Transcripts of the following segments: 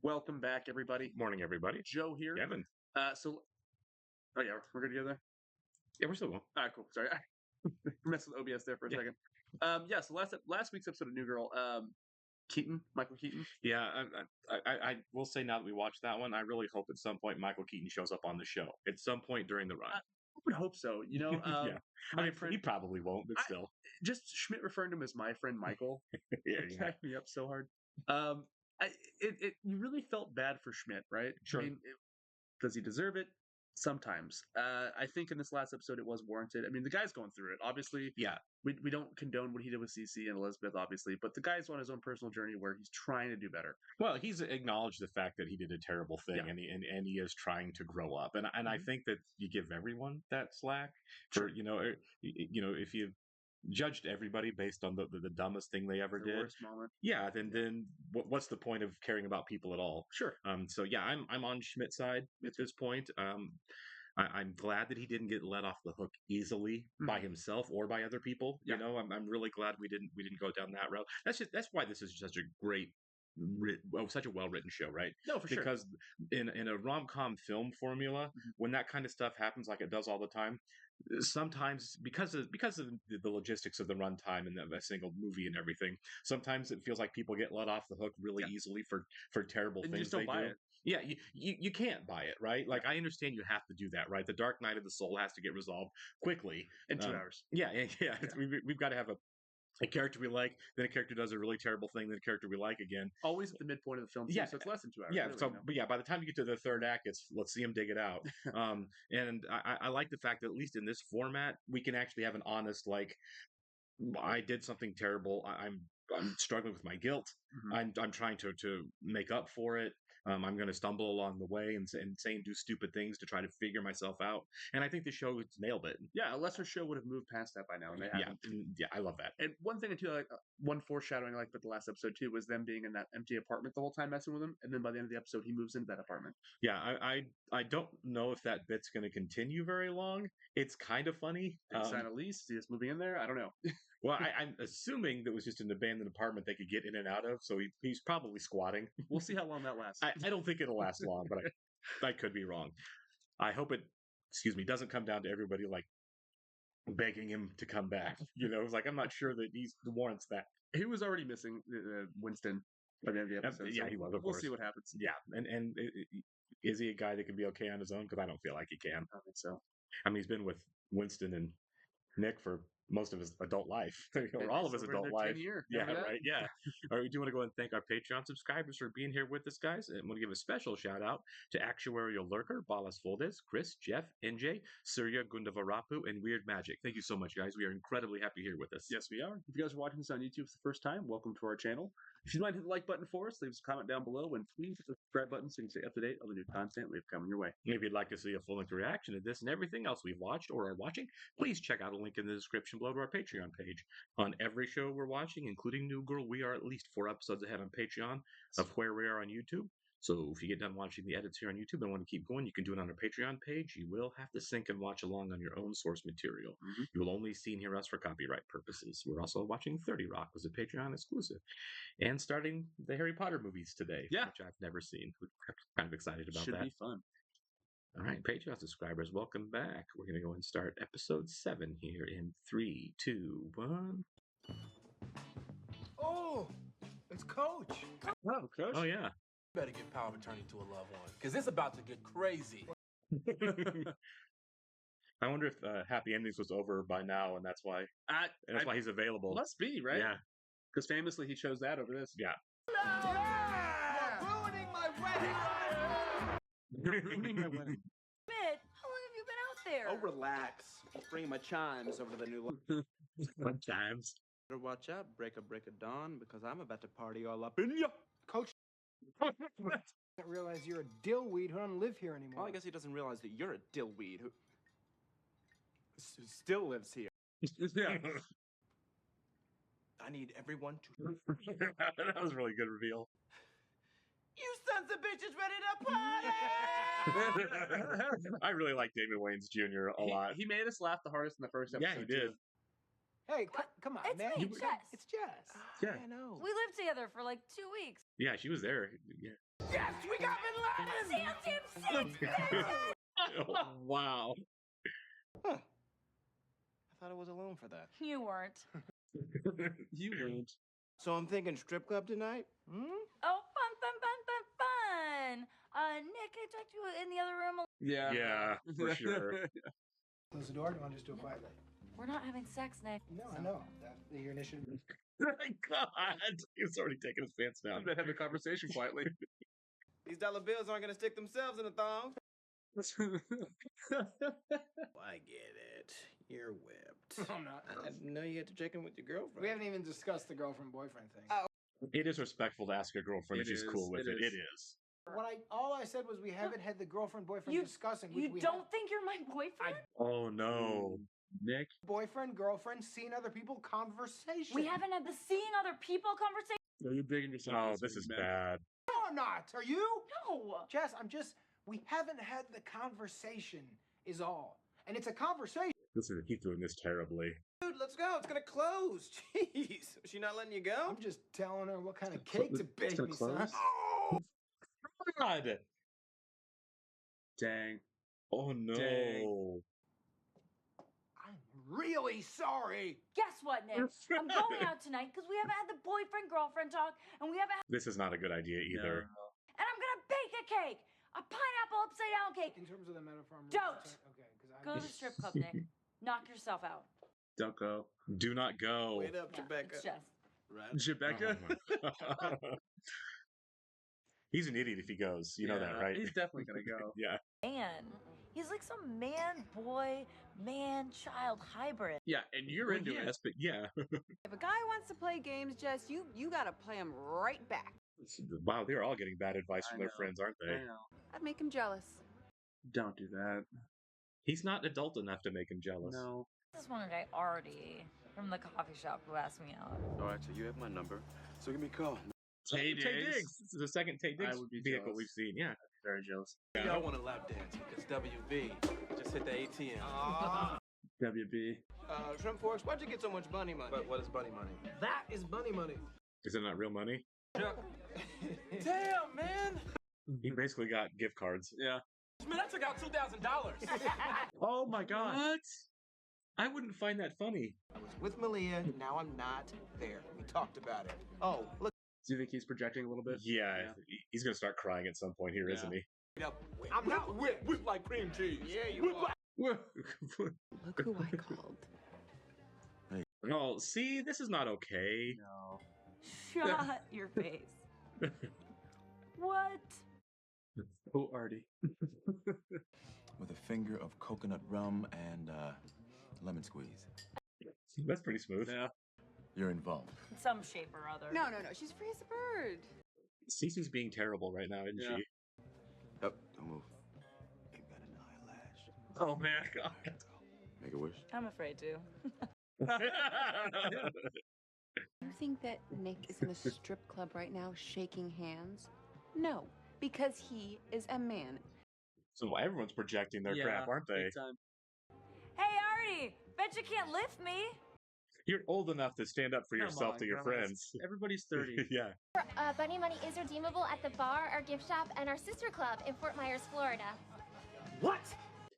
Welcome back, everybody. Morning, everybody. Joe here. Kevin. Oh yeah, we're good together. Yeah, we're still going. All right, cool. Sorry, messed with OBS there for a second. So last week's episode of New Girl, Michael Keaton. Yeah, I will say now that we watched that one, I really hope at some point Michael Keaton shows up on the show at some point during the run. I would hope so. Yeah. My he friend, probably won't, but still. just Schmidt referring to him as my friend Michael. Yeah. Cracked me up so hard. You really felt bad for Schmidt, right? Sure. I mean, does he deserve it? Sometimes. I think in this last episode it was warranted. I mean, the guy's going through it. Obviously, Yeah. we don't condone what he did with Cece and Elizabeth, obviously, but the guy's on his own personal journey where he's trying to do better. Well, he's acknowledged the fact that he did a terrible thing, Yeah. and he is trying to grow up, and I think that you give everyone that slack for Sure. if you judged everybody based on the dumbest thing they ever The did. worst moment. Yeah, then what's the point of caring about people at all? Sure. So yeah, I'm on Schmidt's side at this point. I'm glad that he didn't get let off the hook easily by himself or by other people. Yeah. I'm really glad we didn't go down that route. That's why this is such a great. Such a well-written show, right? No, for sure. Because in a rom-com film formula, when that kind of stuff happens like it does all the time, sometimes because of the logistics of the runtime and a single movie and everything, sometimes it feels like people get let off the hook really easily for terrible And things you just don't buy it. Yeah, you can't buy it, right? Like I understand you have to do that, right? The Dark Night of the Soul has to get resolved quickly in 2 hours. Yeah. We've got to have a character we like, then a character does a really terrible thing, then a character we like again. Always at the midpoint of the film, too, so it's less than 2 hours. Yeah, really, but by the time you get to the third act, it's let's see him dig it out. And I like the fact that at least in this format, we can actually have an honest, like, I did something terrible. I'm struggling with my guilt. I'm trying to make up for it. I'm going to stumble along the way and say and do stupid things to try to figure myself out. And I think the show nailed it. Yeah, a lesser show would have moved past that by now, and they haven't. Yeah, I love that. And one thing I do like, one foreshadowing I like with the last episode too, was them being in that empty apartment the whole time messing with him, and then by the end of the episode, he moves into that apartment. Yeah, I don't know if that bit's going to continue very long. It's kind of funny. Sign a lease, he's moving in there. I don't know. Well, I'm assuming that was just an abandoned apartment they could get in and out of, so he's probably squatting. We'll see how long that lasts. I don't think it'll last long, but I could be wrong. I hope it, doesn't come down to everybody like begging him to come back. It's like I'm not sure that he warrants that. He was already missing Winston by the end of the episode. Yeah, so he was. Of we'll course. see what happens. Yeah, and is he a guy that can be okay on his own? Because I don't feel like he can. I don't think so. I mean, he's been with Winston and Nick for most of his adult life, or all of his adult life. Yeah, right. Yeah. All right, we do want to go and thank our Patreon subscribers for being here with us, guys. And want to give a special shout out to Actuarial Lurker, Balas Foldes, Chris, Jeff, NJ, Surya Gundavarapu, and Weird Magic. Thank you so much, guys. We are incredibly happy here with us. Yes, we are. If you guys are watching this on YouTube for the first time, welcome to our channel. If you'd like to hit the like button for us, leave us a comment down below, and please hit the subscribe button so you can stay up to date on the new content we have coming your way. If you'd like to see a full-length reaction to this and everything else we've watched or are watching, please check out a link in the description below to our Patreon page. On every show we're watching, including New Girl, we are at least 4 episodes ahead on Patreon of where we are on YouTube. So if you get done watching the edits here on YouTube and want to keep going, you can do it on our Patreon page. You will have to sync and watch along on your own source material. You will only see and hear us for copyright purposes. We're also watching 30 Rock, was a Patreon exclusive, and starting the Harry Potter movies today, which I've never seen. We're kind of excited about that. Should be fun. All right, Patreon subscribers, welcome back. We're going to go and start episode 7 here in 3, 2, 1. Oh, it's Coach. Oh, Coach. Oh, yeah. Better give power of attorney to a loved one, because it's about to get crazy. I wonder if Happy Endings was over by now, and that's why why he's available. Must be, right? Yeah. Because famously, he chose that over this. Yeah. Yeah! You're ruining my wedding! Ruining my wedding. Schmidt, how long have you been out there? Oh, relax. Bring my chimes over to the new line. Fun times. Better watch out, break a dawn, because I'm about to party all up in ya. Coach doesn't realize you're a dillweed who doesn't live here anymore. Well, I guess he doesn't realize that you're a dillweed who still lives here. Yeah. I need everyone to... That was a really good reveal. You sons of bitches ready to party! I really like David Wayans Jr. a lot. He made us laugh the hardest in the first episode. Yeah, he did. Too. Hey, come on, It's man. me, Jess. It's Jess. Yeah. I know. We lived together for like 2 weeks. Yeah, she was there. Yeah. Yes, we got Bin Laden! Wow. Huh. I thought I was alone for that. You weren't. You weren't. So I'm thinking strip club tonight? Hmm? Oh, fun, fun, fun, fun, fun. Nick, I talked to you in the other room. Yeah. Yeah, for sure. Close the door. Do you want to just do it quietly? We're not having sex, Nick. No, I know. Your initiative. My God, he's already taking his pants down. I'm gonna have a conversation quietly. These dollar bills aren't gonna stick themselves in a thong. I get it. You're whipped. I'm not. I didn't know you had to check in with your girlfriend. We haven't even discussed the girlfriend-boyfriend thing. It is respectful to ask your girlfriend if It she's is, cool with it it. is. It is. All I said was we haven't had the girlfriend-boyfriend You- discussing. Which You we don't think you're my boyfriend? Oh no. Nick. boyfriend, girlfriend, seeing other people, conversation. We haven't had the seeing other people conversation. No, you're bigging yourself. Oh, up, this is man. bad. No, I'm not. Are you? No. Jess, we haven't had the conversation, is all. And it's a conversation. Listen, he's doing this terribly. Dude, let's go. It's gonna close. Jeez. Was she not letting you go? I'm just telling her what kind of Clo- cake to it's bake gonna me, son. close? Oh God. Dang. Oh no. Dang. I'm really sorry. Guess what, Nick? I'm going out tonight because we haven't had the boyfriend-girlfriend talk, and we haven't had, This is not a good idea either. and I'm gonna bake a cake, a pineapple upside-down cake. In terms of the metaphor, I'm Don't. Okay, because Go to the strip club, Nick. Knock yourself out. Don't go. Do not go. Wait up, Yeah, Rebecca. it's just. Right. Jebecca? Oh, my God. He's an idiot if he goes. You know that, Yeah, right? He's definitely gonna go. Yeah. Man, he's like some man-boy, man-child hybrid. Yeah, and you're Well, into yes, it. but yeah. If a guy wants to play games, Jess, you gotta play him right back. Wow, they're all getting bad advice I from their know. friends, aren't I they? know. I'd make him jealous. Don't do that. He's not adult enough to make him jealous. No. This is one guy, Artie, from the coffee shop who asked me out. All right, so you have my number. So give me a call. Tay Tay Diggs. Diggs. This is the second Tay Diggs I would be vehicle jealous. we've seen. Yeah. Very jealous. Y'all want a lap dance because WB just hit the ATM. WB. Shrimp Forks, why'd you get so much bunny money? But what is bunny money? that is bunny money. Is it not real money? Damn, man! He basically got gift cards. Yeah. Man, I took out $2,000. Oh my god. What? I wouldn't find that funny. I was with Malia, now I'm not there. We talked about it. Oh, look. Do you think he's projecting a little bit? Yeah, he's gonna start crying at some point here, Yeah. isn't he? I'm not whip like cream cheese. Yeah, you are. Look who I called. Oh, see, this is not okay. No. Shut your face. What? Oh, Artie. with a finger of coconut rum and lemon squeeze. That's pretty smooth. Yeah. You're involved. In some shape or other. No, she's free as a bird. Cece's being terrible right now, isn't Yeah. she? Up, don't move. Ain't got an eyelash. Oh man, God. Make a wish. I'm afraid to. You think that Nick is in a strip club right now shaking hands? No, because he is a man. So everyone's projecting their Yeah, crap, aren't they? big time. Hey, Artie! Bet you can't lift me. You're old enough to stand up for Come yourself on, to your grandma. friends. Everybody's 30. Yeah. Bunny money is redeemable at the bar, our gift shop, and our sister club in Fort Myers, Florida. What?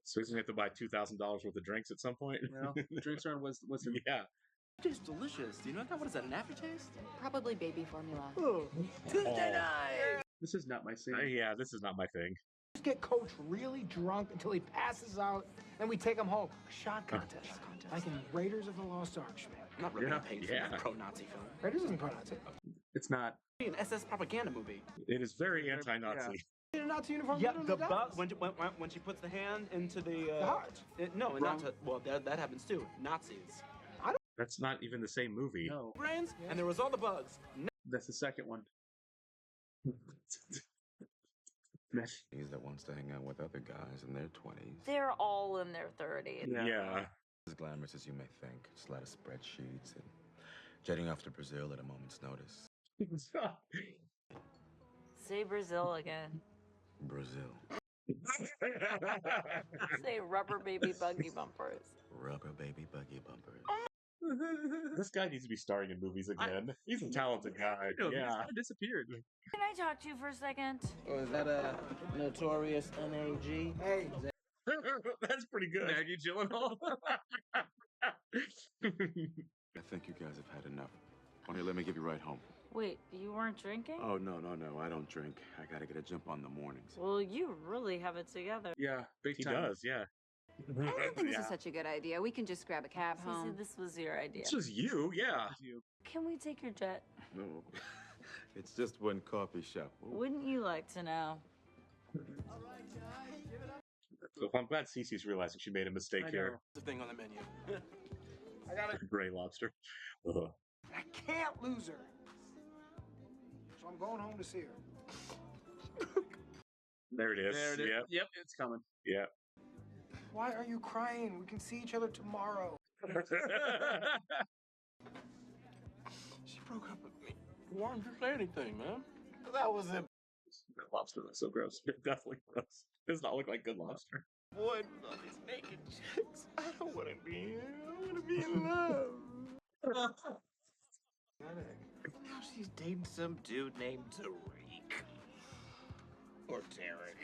So he's gonna have to buy $2,000 worth of drinks at some point. Well, drinks aren't what's in Yeah. Tastes delicious. Do you know that? What is that, an aftertaste? Probably baby formula. Tuesday night! This is not my scene. Yeah, this is not my thing. Just get Coach really drunk until he passes out, and we take him home. A shot contest. Like in Raiders of the Lost Ark, man. I'm not ripping Yeah, a page yeah. from a pro-Nazi film. Raiders isn't pro-Nazi. It's not. An SS propaganda movie. It is very anti-Nazi. In a Nazi uniform. Yeah, literally the does. bug when she puts the hand into the The heart. no, not to, well that happens too. Nazis. That's not even the same movie. No. Brains, and there was all the bugs. That's the second one. Man. He's that wants to hang out with other guys in their 20s. They're all in their 30s. Yeah. As glamorous as you may think, just a lot of spreadsheets and jetting off to Brazil at a moment's notice. Say Brazil again. Brazil. Say rubber baby buggy bumpers. Rubber baby buggy bumpers. This guy needs to be starring in movies again. He's a talented guy. No, he just Yeah. kind of disappeared. Can I talk to you for a second? Or is that a notorious NAG? Hey, That's pretty good. Maggie Gyllenhaal. I think you guys have had enough. Why don't you let me give you a ride home? Wait, you weren't drinking? Oh, no. I don't drink. I gotta get a jump on the mornings. Well, you really have it together. Yeah, big He time. does, yeah. I don't think this Yeah. is such a good idea. We can just grab a cab Cece, home. this was your idea. This was you, yeah. Can we take your jet? No. It's just one coffee shop. Wouldn't you like to know? I'm glad Cece's realizing she made a mistake I here. know. The thing on the menu. I gotta. Gray lobster. Ugh. I can't lose her. So I'm going home to see her. There it is. There it is. Yep. Yep, it's coming. Yep. Why are you crying? We can see each other tomorrow. She broke up with me. Why didn't you say anything, man? That was it. That lobster looks so gross. It definitely does. Does not look like good lobster. Boy, with all these naked chicks. I don't want to be here. I want to be in love. Now she's dating some dude named Tariq. Or Derek.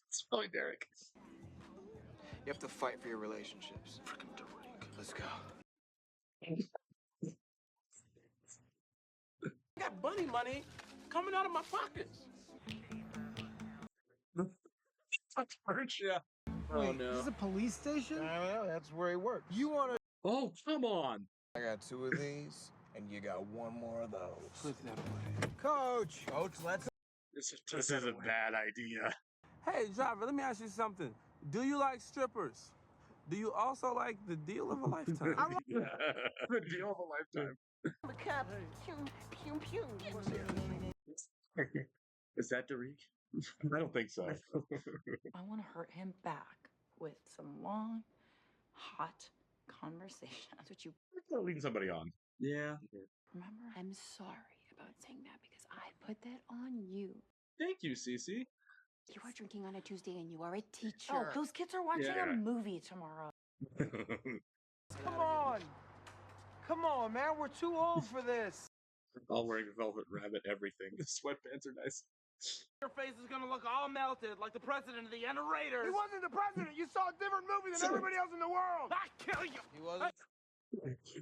It's probably Derek. You have to fight for your relationships. Freaking Tariq. Let's go. I got bunny money coming out of my pockets. Yeah. Oh Wait, no. Is this a police station? Well, that's where he works. You want to? Oh, come on. I got 2 of these, and you got 1 more of those. Put that away. Coach. Coach, let's. This is a bad idea. Hey, driver, let me ask you something. Do you like strippers? Do you also like the deal of a lifetime? The deal of a lifetime. The cop. Pew, pew, pew. Is that Derek? I don't think so. I want to hurt him back with some long, hot conversation. That's what you Leading somebody on. Yeah. Remember? I'm sorry about saying that because I put that on you. Thank you, Cece. You are drinking on a Tuesday and you are a teacher. Oh, those kids are watching Yeah. a movie tomorrow. Come on. Come on, man. We're too old for this. All wearing velvet rabbit everything. The sweatpants are nice. Your face is gonna look all melted like the president of the Raiders. He wasn't the president. You saw a different movie than everybody else in the world. I kill you. He wasn't.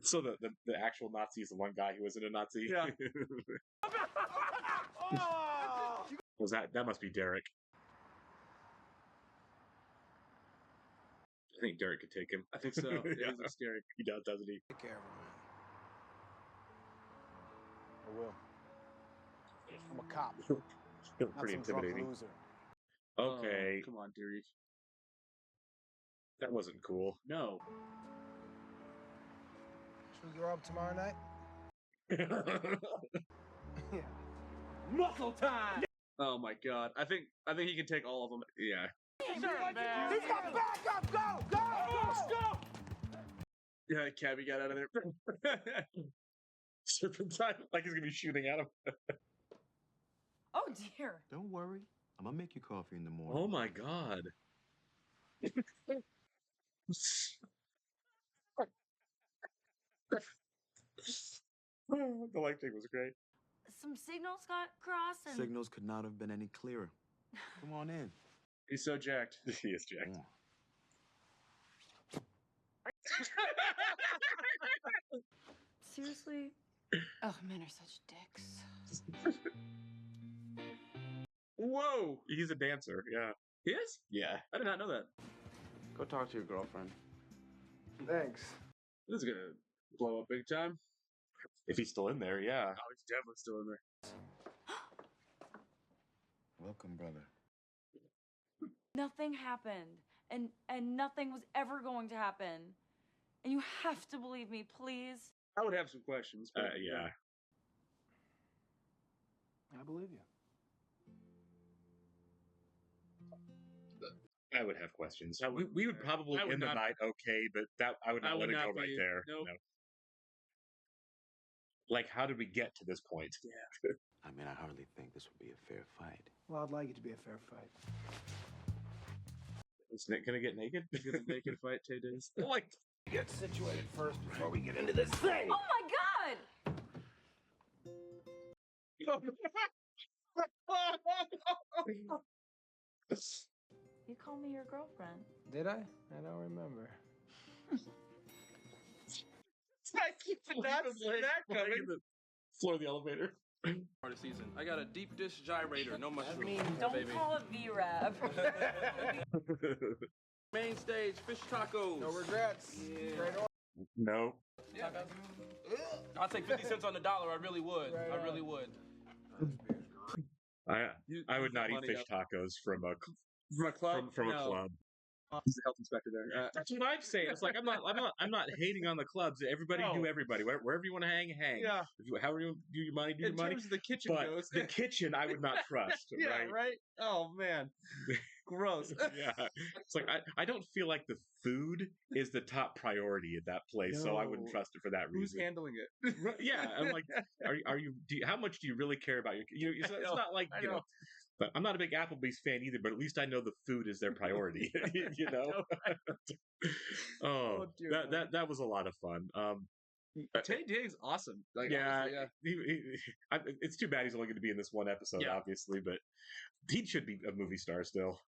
So the actual Nazi is the one guy who wasn't a Nazi? Yeah. Oh. Was that must be Derek. I think Derek could take him. I think so. Yeah, Yeah. he's scary. He does, doesn't he? Take care of him, man. I will. I'm a cop. Pretty Not some drunk intimidating. loser. Okay, Oh, come on, Derek. that wasn't cool. No. Should we go up tomorrow night? Yeah. Muscle time. Oh my god. I think he can take all of them. Yeah. He's got back up. Go. Go. Go. Yeah, Cabby got out of there. Serpentine, like he's gonna be shooting at him. Oh dear. Don't worry. I'm gonna make you coffee in the morning. Oh my god. The light thing was great. Some signals got crossed and Signals could not have been any clearer. Come on in. He's so jacked. He is jacked. Mm. seriously? Oh, men are such dicks. Whoa! He's a dancer, yeah. He is? Yeah. I did not know that. Go talk to your girlfriend. Thanks. This is gonna blow up big time. If he's still in there, yeah. Oh, he's definitely still in there. Welcome, brother. Nothing happened. And nothing was ever going to happen. And you have to believe me, please. I would have some questions. But, Yeah. I believe you. I would have questions. I would- We would probably I would end the not- night okay, but that I would not let it go right there. Nope. No. Like, how did we get to this point? I mean, I hardly think this would be a fair fight. Well, I'd like it to be a fair fight. Is Nick gonna get naked? Get a naked fight, Tay Days. like, Get situated first before we get into this thing. Oh my god! You called me your girlfriend. Did I? I don't remember. I keep not seeing that coming. Floor of the elevator. Part of the season. I got a deep dish gyrator, no mushroom. Don't baby. call it V-Rab. Main stage, fish tacos. No regrets. Straight on. No. Yeah. I'll take 50 cents on the dollar. I really would. Right I on. really would. I would not eat money fish up. tacos from a From a club? from a No. club. He's the health inspector there. That's what I'm saying. It's like I'm not hating on the clubs. Everybody No. do everybody. Wherever you want to hang. Yeah. If you, however you do your money, do your In money. terms of the kitchen But goes. the kitchen, I would not trust. yeah, right? right? Oh, man. Gross. Yeah. It's like I don't feel like the food is the top priority at that place, so I wouldn't No. trust it for that Who's reason. handling it? Right, yeah, I'm like, are you? How much do you really care about your? It's I it's know, not like I you know. know. But I'm not a big Applebee's fan either. But at least I know the food is their priority. you know. Oh, dear that was a lot of fun. Tay Diggs, awesome. Like, Yeah, honestly, it's too bad he's only going to be in this one episode, Yeah. obviously, but he should be a movie star still.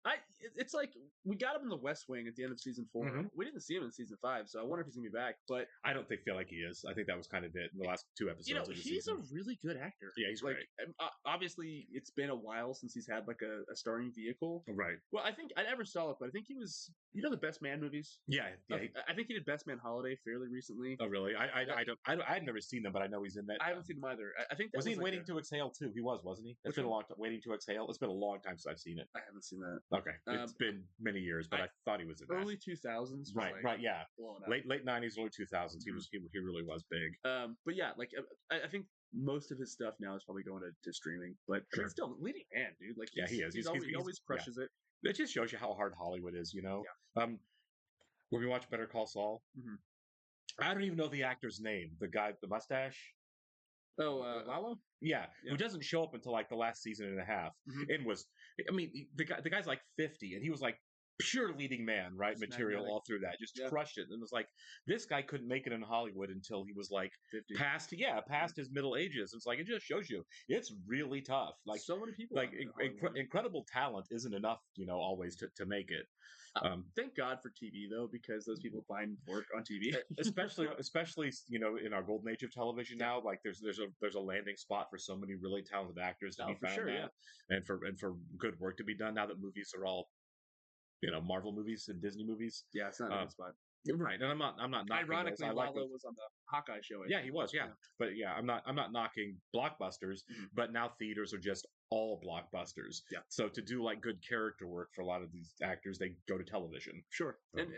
It's like we got him in the West Wing at the end of season 4. Mhm. We didn't see him in season 5, so I wonder if he's gonna be back. But I don't feel like he is. I think that was kind of it in the last 2 episodes. you know, of the he's season. a really good actor. Yeah, he's like great. obviously it's been a while since he's had like a starring vehicle. Right. Well, I think I never saw it, but I think he was the Best Man movies. Yeah. Yeah. I think he did Best Man Holiday fairly recently. Oh, really? I've never seen them, but I know he's in that. I haven't seen him either. I think that Was he in like Waiting to Exhale too? He wasn't he? It's Which been a one? long time. Waiting to Exhale. It's been a long time since I've seen it. I haven't seen that. Okay, it's been many years, but I thought he was in that. Early 2000s. was, Right, like, right, yeah. blowing up. Late 90s, early 2000s. He really was big. But yeah, like I think most of his stuff now is probably going to streaming. But Sure. still, leading man, dude. Like Yeah, he is. He always crushes it. It just shows you how hard Hollywood is, you know. When we watch Better Call Saul, Mhm. I don't even know the actor's name. The guy, with the mustache. Oh, Lalo. Yeah, Yeah. who doesn't show up until like the last season and a half, Mhm. and was, I mean, the guy's like 50, and he was like pure leading man, right? Just Material magnetic. all through that, just Yeah. crushed it, and it was like this guy couldn't make it in Hollywood until he was like 50. past his middle ages. It's like it just shows you it's really tough. Like so many people. like in Hollywood. incredible talent isn't enough, always to make it. Thank God for TV though, because those people find work on TV. especially in our golden age of television now, like there's a landing spot for so many really talented actors to Oh, be for found sure, now, and for good work to be done now that movies are all Marvel movies and Disney movies. Yeah, it's not a good spot. Right, and I'm not knocking those. Ironically, I like Lalo those. was on the Hawkeye show. I Yeah, think. he was. Yeah, but yeah, I'm not knocking blockbusters, Mhm. but now theaters are just all blockbusters. Yeah. So to do like good character work for a lot of these actors, they go to television. Sure, and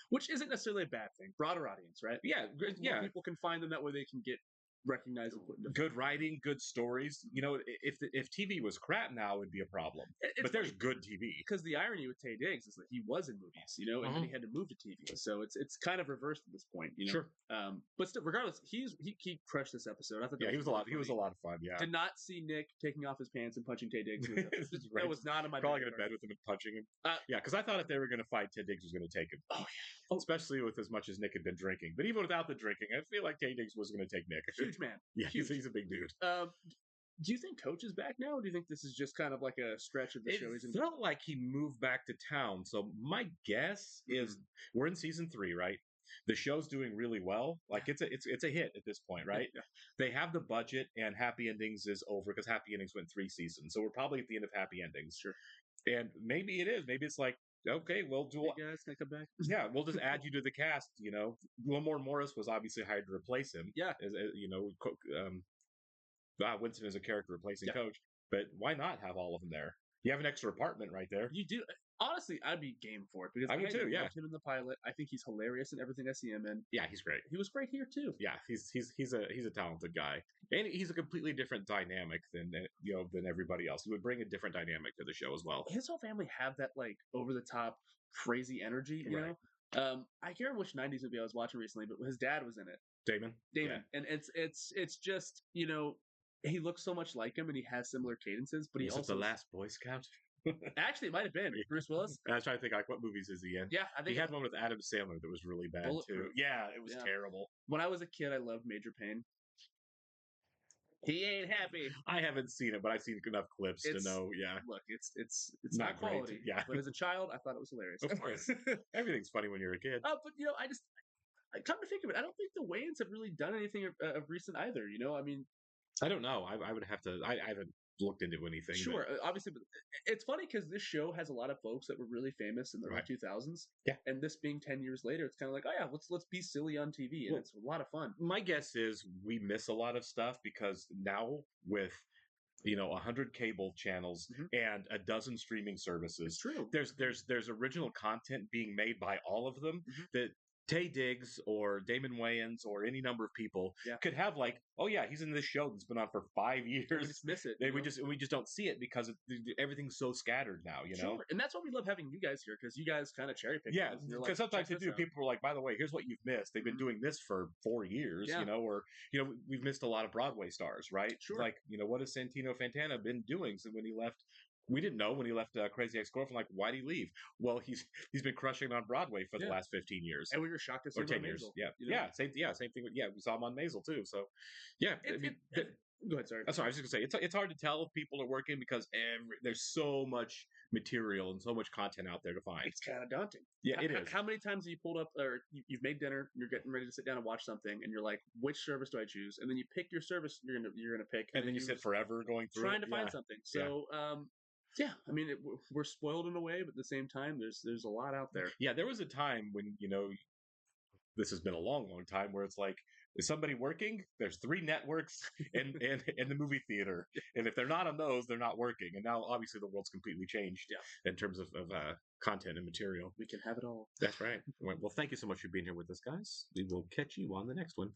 which isn't necessarily a bad thing. Broader audience, right? Yeah, More people can find them that way. They can get recognized and put into Good writing, good stories. If TV was crap now, it would be a problem. It's But there's funny, good TV. because the irony with Tay Diggs is that he was in movies, and then he had to move to TV. So it's kind of reversed at this point, Sure. But still, regardless, he crushed this episode. I thought that Yeah, he was a lot. really He was a funny. lot of fun. Yeah. Did not see Nick taking off his pants and punching Tay Diggs. Right. That was not in my Probably bag. going to bed with him and punching him. Uh, Yeah, because I thought if they were going to fight, Ted Diggs was going to take him. Oh yeah. Especially with as much as Nick had been drinking. But even without the drinking, I feel like Ted Diggs was going to take Nick. Huge man. Yeah, Huge. he's a big dude. Do you think Coach is back now, or do you think this is just kind of like a stretch of the show? It felt like he moved back to town. So my guess is we're in season 3, right? The show's doing really well. Like it's a hit at this point, right? Yeah. They have the budget, and Happy Endings is over because Happy Endings went 3 seasons. So we're probably at the end of Happy Endings. Sure. And maybe it is. Maybe it's like, okay, we'll do. Hey guys, can I come back? Yeah, we'll just add you to the cast. Wilmore Morris was obviously hired to replace him. Yeah. Winston is a character replacing Yeah. Coach, but why not have all of them there? You have an extra apartment right there. You do. Honestly, I'd be game for it because I would too, yeah. loved him in the pilot. I think he's hilarious in everything I see him in. Yeah, he's great. He was great here too. Yeah, he's a talented guy, and he's a completely different dynamic than everybody else. He would bring a different dynamic to the show as well. His whole family have that like over the top crazy energy, you Right. know. I can't remember which '90s movie I was watching recently, but his dad was in it. Damon, And it's just he looks so much like him, and he has similar cadences. But he was also it The Last Boy Scout? Actually, it might have been Bruce Willis. I was trying to think like what movies is he in? Yeah, I think He had one with Adam Sandler that was really bad too. Bulletproof. Yeah, it was Yeah. terrible. When I was a kid, I loved Major Payne. He ain't happy. I haven't seen it, but I've seen enough clips to It's- know. Yeah, Look, it's Not not great, quality. yeah. But as a child, I thought it was hilarious. of course. Everything's funny when you're a kid. But I come to think of it, I don't think the Wayans have really done anything of recent either. You know, I mean, I don't know. I would have to. I haven't looked into anything. sure, obviously, but it's funny because this show has a lot of folks that were really famous in the early Right. 2000s. Yeah. And this being 10 years later, it's kind of like, oh yeah, let's be silly on TV, and Well, it's a lot of fun. My guess is we miss a lot of stuff because now with 100 cable channels Mhm. and a dozen streaming services, It's true. there's original content being made by all of them Mhm. that Tay Diggs or Damon Wayans or any number of people Yeah. could have like, oh yeah, he's in this show that's been on for 5 We years. just miss it. And you we know? just don't see it because everything's so scattered now. Sure. And that's why we love having you guys here because you guys kind of cherry pick. Yeah, things, and you're because like, sometimes "Check they this do. out." People are like, by the way, here's what you've missed. They've been Mhm. doing this for 4 years, Yeah. or we've missed a lot of Broadway stars, right? Sure. Like, what has Santino Fantana been doing since when he left? We didn't know when he left Crazy Ex-Girlfriend. Like, why'd he leave? Well, he's been crushing on Broadway for the Yeah. last 15 years. And we were shocked to see Or him 10 on years. Maisel, Yeah. you know? Same thing with, we saw him on Maisel too. So, yeah. I mean, Go ahead, sorry. that's what I was just gonna say. It's hard to tell if people are working because there's so much material and so much content out there to find. It's kind of daunting. Yeah, it is. How many times have you pulled up, or you've made dinner, you're getting ready to sit down and watch something, and you're like, which service do I choose? And then you pick your service you're gonna pick, And then you sit forever going through trying it. to find something. So, yeah, I mean, we're spoiled in a way, but at the same time, there's a lot out there. Yeah, there was a time when, this has been a long, long time where it's like, is somebody working? There's 3 networks in the movie theater. And if they're not on those, they're not working. And now, obviously, the world's completely changed in terms of content and material. We can have it all. That's right. Well, thank you so much for being here with us, guys. We will catch you on the next one.